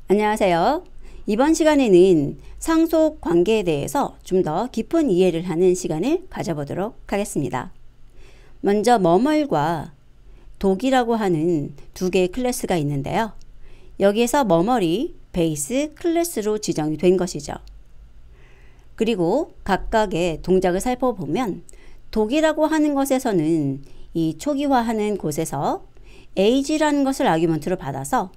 안녕하세요. 이번 시간에는 상속 관계에 대해서 좀 더 깊은 이해를 하는 시간을 가져보도록 하겠습니다. 먼저 머멀과 독이라고 하는 두 개의 클래스가 있는데요. 여기에서 머멀이 베이스 클래스로 지정이 된 것이죠. 그리고 각각의 동작을 살펴보면 독이라고 하는 것에서는 이 초기화하는 곳에서 age라는 것을 아규먼트로 받아서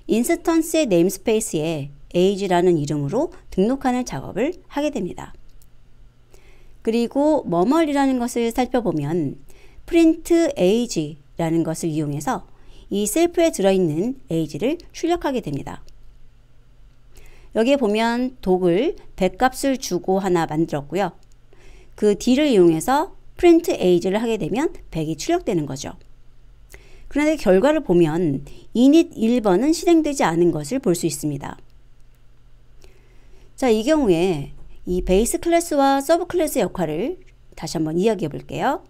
인스턴스의 네임스페이스에 age라는 이름으로 등록하는 작업을 하게 됩니다. 그리고 머멀이라는 것을 살펴보면 print age라는 것을 이용해서 이 셀프에 들어있는 age를 출력하게 됩니다. 여기에 보면 독을 100값을 주고 하나 만들었고요. 그 d를 이용해서 print age를 하게 되면 100이 출력되는 거죠. 그런데 결과를 보면 init 1번은 실행되지 않은 것을 볼 수 있습니다. 자, 이 경우에 이 베이스 클래스와 서브 클래스의 역할을 다시 한번 이야기해 볼게요.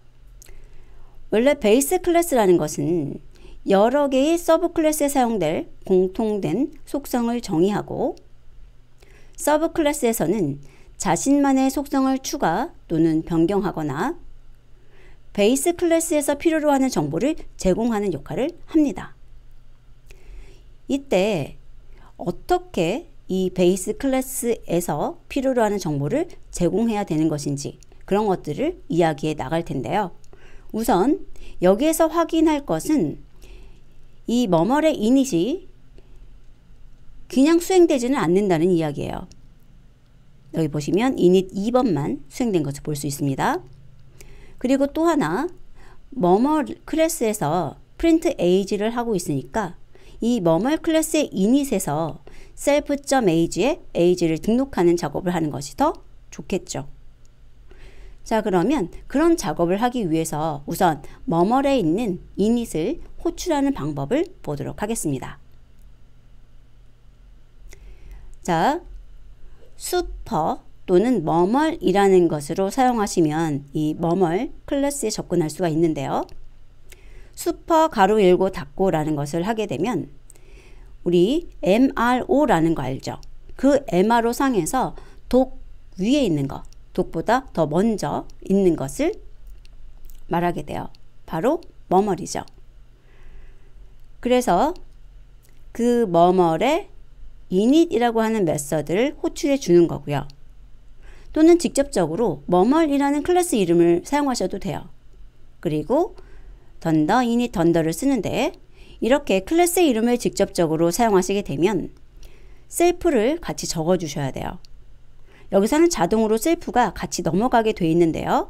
원래 베이스 클래스라는 것은 여러 개의 서브 클래스에 사용될 공통된 속성을 정의하고, 서브 클래스에서는 자신만의 속성을 추가 또는 변경하거나 베이스 클래스에서 필요로 하는 정보를 제공하는 역할을 합니다. 이때 어떻게 이 베이스 클래스에서 필요로 하는 정보를 제공해야 되는 것인지 그런 것들을 이야기해 나갈 텐데요. 우선 여기에서 확인할 것은 이 머멀의 이닛이 그냥 수행되지는 않는다는 이야기예요. 여기 보시면 init 2번만 수행된 것을 볼 수 있습니다. 그리고 또 하나, 머멀 클래스에서 print age를 하고 있으니까 이 머멀 클래스의 init에서 self.age에 age를 등록하는 작업을 하는 것이 더 좋겠죠. 자, 그러면 그런 작업을 하기 위해서 우선 머멀에 있는 init을 호출하는 방법을 보도록 하겠습니다. 자, super 또는 머멀이라는 것으로 사용하시면 이 머멀 클래스에 접근할 수가 있는데요. super 가로 열고 닫고라는 것을 하게 되면 우리 MRO라는 거 알죠? 그 MRO 상에서 독 위에 있는 거, 독보다 더 먼저 있는 것을 말하게 돼요. 바로 머멀이죠. 그래서 그 머멀에 init이라고 하는 메서드를 호출해 주는 거고요. 또는 직접적으로 머멀이라는 클래스 이름을 사용하셔도 돼요. 그리고 던더, init, 던더를 쓰는데 이렇게 클래스의 이름을 직접적으로 사용하시게 되면 셀프를 같이 적어 주셔야 돼요. 여기서는 자동으로 셀프가 같이 넘어가게 돼 있는데요.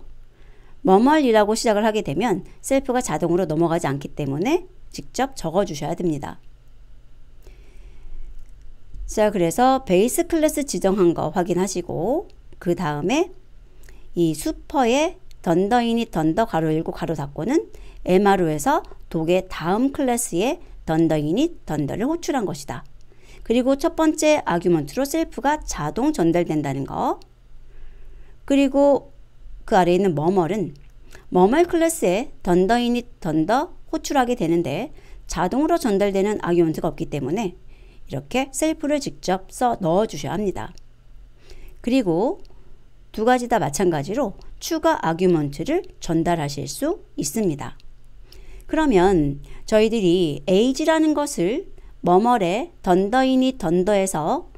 머멀이라고 시작을 하게 되면 셀프가 자동으로 넘어가지 않기 때문에 직접 적어 주셔야 됩니다. 자, 그래서 베이스 클래스 지정한 거 확인하시고 그 다음에 이 슈퍼의 던더 이닛 던더 가로 열고 가로 닫고는 MRO에서 독의 다음 클래스의 던더 이닛 던더를 호출한 것이다. 그리고 첫 번째 아규먼트로 셀프가 자동 전달된다는 거. 그리고 그 아래에 있는 머멀은 머멀 클래스에 던더 이닛 던더 호출하게 되는데 자동으로 전달되는 아규먼트가 없기 때문에 이렇게 셀프를 직접 써 넣어 주셔야 합니다. 그리고 두 가지 다 마찬가지로 추가 아규먼트를 전달하실 수 있습니다. 그러면 저희들이 age라는 것을 머멀의 던더 이닛 던더에서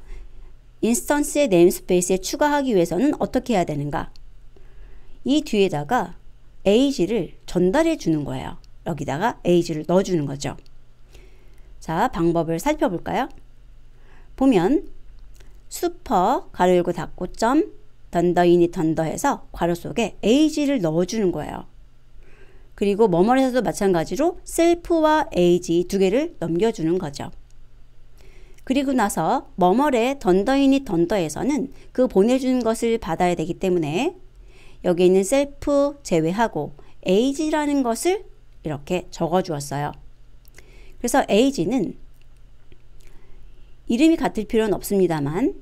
인스턴스의 네임스페이스에 추가하기 위해서는 어떻게 해야 되는가? 이 뒤에다가 age를 전달해 주는 거예요. 여기다가 age를 넣어 주는 거죠. 자, 방법을 살펴볼까요? 보면 super 가로 열고 닫고 점 던더 이닛 던더 해서 괄호 속에 age를 넣어주는 거예요. 그리고 머멀에서도 마찬가지로 셀프와 age 두 개를 넘겨주는 거죠. 그리고 나서 머멀의 던더 이닛 던더에서는 그 보내주는 것을 받아야 되기 때문에 여기 있는 셀프 제외하고 age라는 것을 이렇게 적어 주었어요. 그래서 age는 이름이 같을 필요는 없습니다만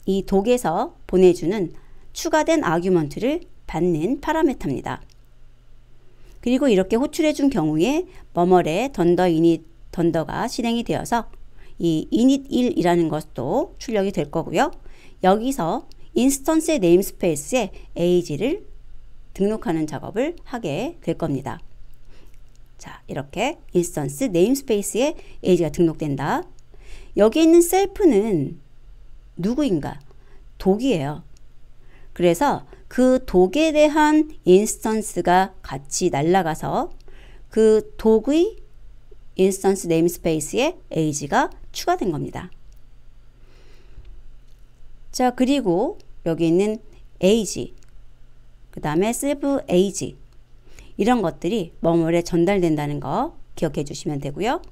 이 독에서 보내주는 추가된 아규먼트를 받는 파라미터입니다. 그리고 이렇게 호출해 준 경우에 머멀의 던더 이닛 던더가 실행이 되어서 이 init1이라는 것도 출력이 될 거고요. 여기서 인스턴스의 네임스페이스에 age를 등록하는 작업을 하게 될 겁니다. 자, 이렇게 인스턴스 네임스페이스에 age가 등록된다. 여기 있는 셀프는 누구인가? 독이에요. 그래서 그 독에 대한 인스턴스가 같이 날아가서 그 독의 인스턴스 네임스페이스에 age가 추가된 겁니다. 자, 그리고 여기 있는 age, 그 다음에 self age, 이런 것들이 뭐뭐에 전달된다는 거 기억해 주시면 되고요.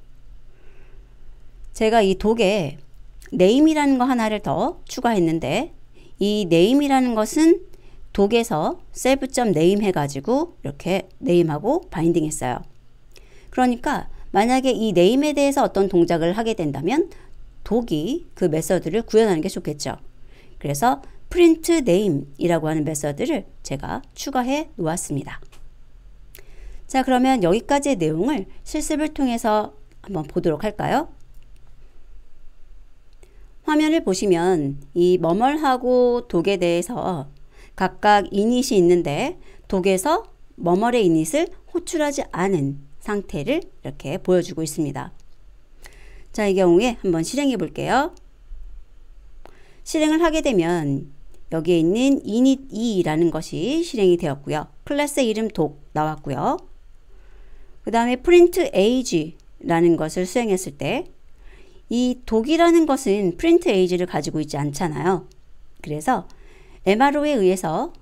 제가 이 독에 name이라는 거 하나를 더 추가했는데, 이 name이라는 것은 독에서 self.name 해가지고 이렇게 name하고 바인딩 했어요. 그러니까 만약에 이 name에 대해서 어떤 동작을 하게 된다면 독이 그 메서드를 구현하는 게 좋겠죠. 그래서 print name이라고 하는 메서드를 제가 추가해 놓았습니다. 자, 그러면 여기까지의 내용을 실습을 통해서 한번 보도록 할까요? 화면을 보시면 이 뭐뭐하고 독에 대해서 각각 이닛이 있는데 독에서 뭐뭐의 이닛을 호출하지 않은 상태를 이렇게 보여주고 있습니다. 자, 이 경우에 한번 실행해 볼게요. 실행을 하게 되면 여기에 있는 init2라는 것이 실행이 되었고요. 클래스 이름 독 나왔고요. 그 다음에 print age라는 것을 수행했을 때 이 독이라는 것은 print age를 가지고 있지 않잖아요. 그래서 MRO에 의해서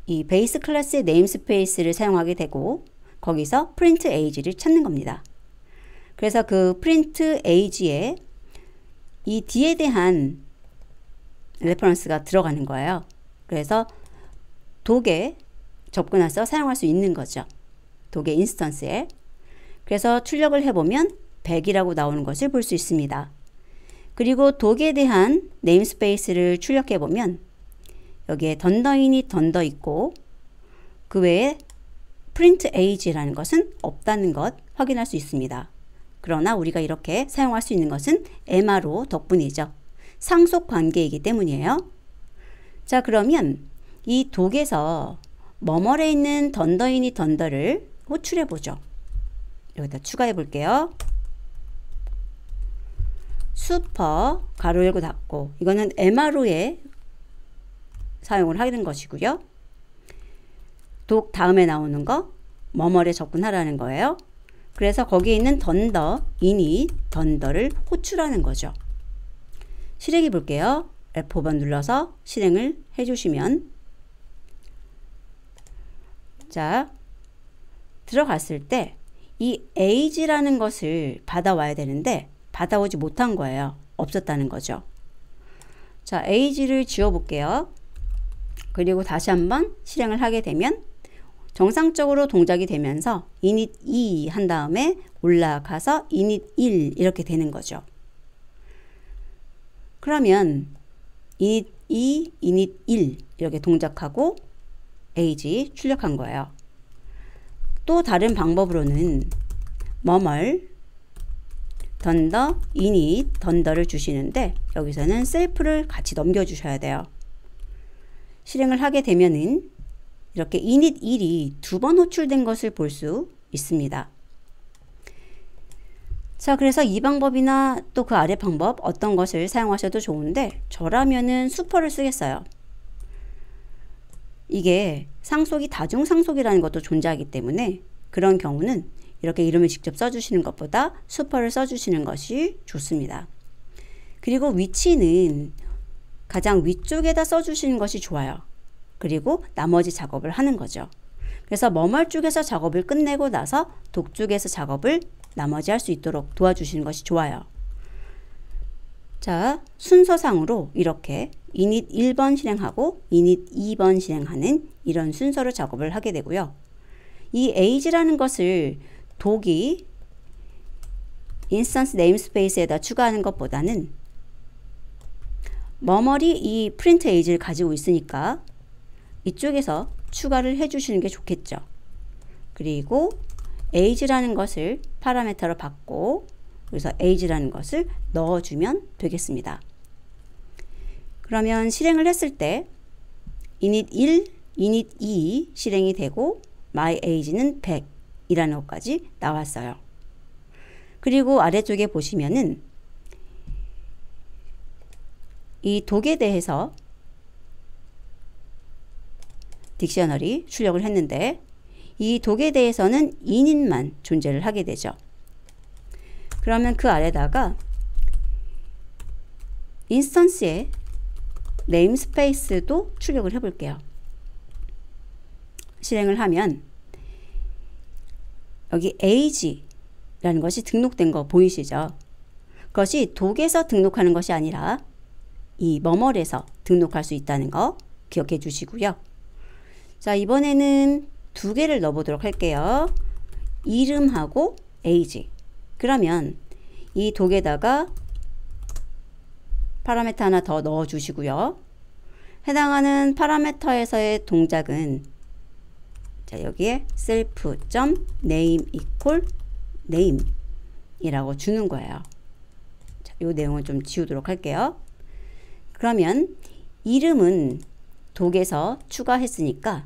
이 베이스 클래스의 네임스페이스를 사용하게 되고 거기서 print age를 찾는 겁니다. 그래서 그 print age에 이 D에 대한 레퍼런스가 들어가는 거예요. 그래서 독에 접근해서 사용할 수 있는 거죠. 독의 인스턴스에. 그래서 출력을 해보면 100이라고 나오는 것을 볼 수 있습니다. 그리고 독에 대한 네임스페이스를 출력해보면 여기에 던더인이 던더 있고 그 외에 print age라는 것은 없다는 것 확인할 수 있습니다. 그러나 우리가 이렇게 사용할 수 있는 것은 MRO 덕분이죠. 상속 관계이기 때문이에요. 자, 그러면 이 독에서 뭐뭐에 있는 던더인이 던더를 호출해 보죠. 여기다 추가해 볼게요. 슈퍼 가로 열고 닫고, 이거는 MRO에 사용을 하는 것이고요. 독 다음에 나오는 거 뭐뭐에 접근하라는 거예요. 그래서 거기에 있는 던더, 인이 던더를 호출하는 거죠. 실행해 볼게요. F5번 눌러서 실행을 해주시면, 자, 들어갔을 때 이 age라는 것을 받아와야 되는데 받아오지 못한 거예요. 없었다는 거죠. 자, age를 지워 볼게요. 그리고 다시 한번 실행을 하게 되면 정상적으로 동작이 되면서 init 2 한 다음에 올라가서 init 1 이렇게 되는 거죠. 그러면 init 2, init 1 이렇게 동작하고 age 출력한 거예요. 또 다른 방법으로는 뭐뭘 던더, init, 던더를 주시는데 여기서는 셀프를 같이 넘겨 주셔야 돼요. 실행을 하게 되면은 이렇게 init 1이 두 번 호출된 것을 볼 수 있습니다. 자, 그래서 이 방법이나 또 그 아래 방법 어떤 것을 사용하셔도 좋은데 저라면은 슈퍼를 쓰겠어요. 이게 상속이 다중상속이라는 것도 존재하기 때문에 그런 경우는 이렇게 이름을 직접 써주시는 것보다 슈퍼를 써주시는 것이 좋습니다. 그리고 위치는 가장 위쪽에다 써주시는 것이 좋아요. 그리고 나머지 작업을 하는 거죠. 그래서 뭐뭘 쪽에서 작업을 끝내고 나서 독 쪽에서 작업을 나머지 할 수 있도록 도와주시는 것이 좋아요. 자, 순서상으로 이렇게 init 1번 실행하고 init 2번 실행하는 이런 순서로 작업을 하게 되고요. 이 age라는 것을 독이 인스턴스 네임스페이스에다 추가하는 것보다는 뭐뭐리 이 print age를 가지고 있으니까 이쪽에서 추가를 해주시는 게 좋겠죠. 그리고 age라는 것을 파라미터로 받고 그래서 age라는 것을 넣어주면 되겠습니다. 그러면 실행을 했을 때 init 1, init 2 실행이 되고 my age는 100이라는 것까지 나왔어요. 그리고 아래쪽에 보시면은 이 독에 대해서 딕셔너리 출력을 했는데 이 독에 대해서는 init만 존재를 하게 되죠. 그러면 그 아래다가 인스턴스에 네임스페이스도 출력을 해 볼게요. 실행을 하면 여기 age라는 것이 등록된 거 보이시죠? 그것이 독에서 등록하는 것이 아니라 이 머멀에서 등록할 수 있다는 거 기억해 주시고요. 자, 이번에는 두 개를 넣어보도록 할게요. 이름하고 age. 그러면 이 독에다가 파라미터 하나 더 넣어 주시고요. 해당하는 파라미터에서의 동작은 자, 여기에 self.name equal name 이라고 주는 거예요. 자, 이 내용을 좀 지우도록 할게요. 그러면 이름은 독에서 추가했으니까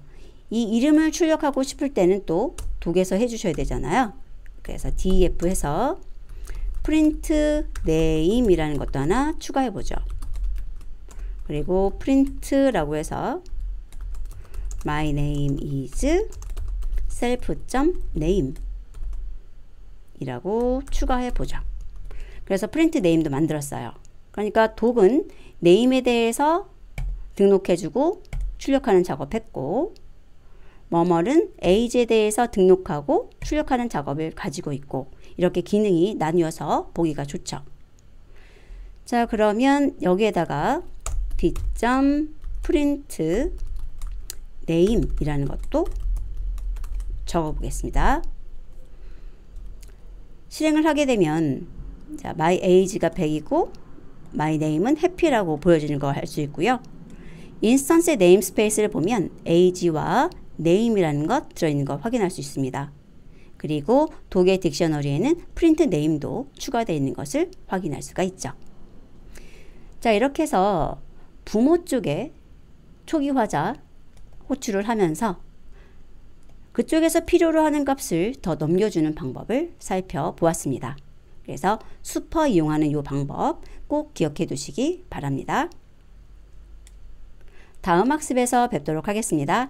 이 이름을 출력하고 싶을 때는 또 독에서 해주셔야 되잖아요. 그래서 def 해서 print name 이라는 것도 하나 추가해 보죠. 그리고 print라고 해서 my name is self.name 이라고 추가해 보죠. 그래서 print name도 만들었어요. 그러니까 독은 name에 대해서 등록해주고 출력하는 작업했고 머멀은 age에 대해서 등록하고 출력하는 작업을 가지고 있고 이렇게 기능이 나뉘어서 보기가 좋죠. 자, 그러면 여기에다가 d.print name 이라는 것도 적어 보겠습니다. 실행을 하게 되면 자, my age가 100이고 my name은 happy라고 보여지는 거 할 수 있고요. 인스턴스의 네임스페이스를 보면 age와 name이라는 것 들어있는 거 확인할 수 있습니다. 그리고 독의 딕셔너리에는 print name도 추가되어 있는 것을 확인할 수가 있죠. 자, 이렇게 해서 부모 쪽에 초기 화자 호출을 하면서 그쪽에서 필요로 하는 값을 더 넘겨주는 방법을 살펴보았습니다. 그래서 슈퍼 이용하는 이 방법 꼭 기억해 두시기 바랍니다. 다음 학습에서 뵙도록 하겠습니다.